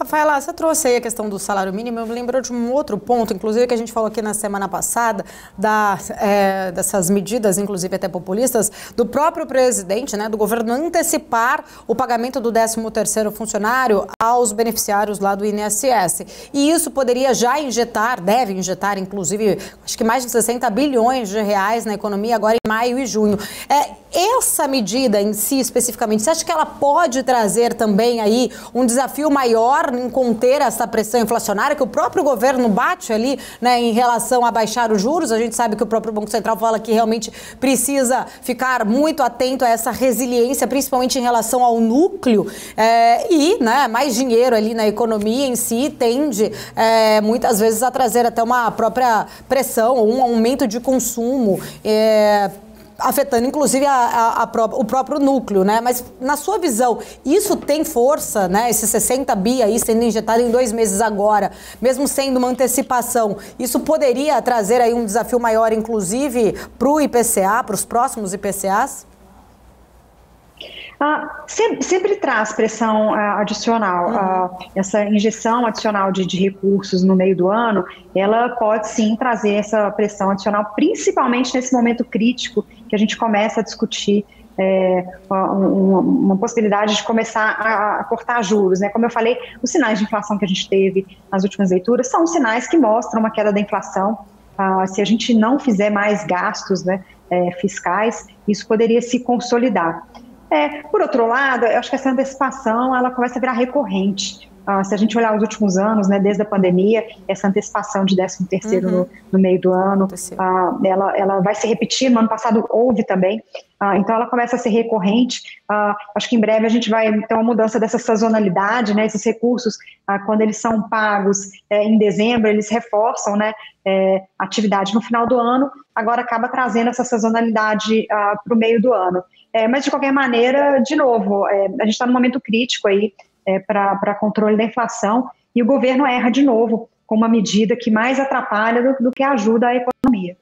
Rafaela, você trouxe aí a questão do salário mínimo, eu me lembro de um outro ponto, inclusive que a gente falou aqui na semana passada, dessas medidas, inclusive até populistas, do próprio presidente, né, do governo antecipar o pagamento do 13º funcionário aos beneficiários lá do INSS. E isso poderia já injetar, deve injetar, inclusive, acho que mais de 60 bilhões de reais na economia agora em maio e junho. Essa medida em si, especificamente, você acha que ela pode trazer também aí um desafio maior em conter essa pressão inflacionária que o próprio governo bate ali, né, em relação a baixar os juros? A gente sabe que o próprio Banco Central fala que realmente precisa ficar muito atento a essa resiliência, principalmente em relação ao núcleo, né, mais dinheiro ali na economia em si tende muitas vezes a trazer até uma própria pressão ou um aumento de consumo, afetando inclusive o próprio núcleo, né? Mas na sua visão, isso tem força, né? Esses 60 bi aí sendo injetado em 2 meses agora, mesmo sendo uma antecipação, isso poderia trazer aí um desafio maior, inclusive, para o IPCA, para os próximos IPCAs? Sempre traz pressão adicional. Essa injeção adicional de recursos no meio do ano, ela pode sim trazer essa pressão adicional, principalmente nesse momento crítico que a gente começa a discutir uma possibilidade de começar a cortar juros, né? Como eu falei, os sinais de inflação que a gente teve nas últimas leituras são sinais que mostram uma queda da inflação. Se a gente não fizer mais gastos, né, fiscais, isso poderia se consolidar. Por outro lado, eu acho que essa antecipação ela começa a virar recorrente. Se a gente olhar os últimos anos, né, desde a pandemia, essa antecipação de 13º no meio do ano, ela vai se repetir. No ano passado houve também, então ela começa a ser recorrente. Acho que em breve a gente vai ter uma mudança dessa sazonalidade, né, esses recursos, quando eles são pagos em dezembro, eles reforçam, né, a atividade no final do ano, agora acaba trazendo essa sazonalidade para o meio do ano. Mas, de qualquer maneira, de novo, a gente está num momento crítico aí para controle da inflação e o governo erra de novo com uma medida que mais atrapalha do que ajuda a economia.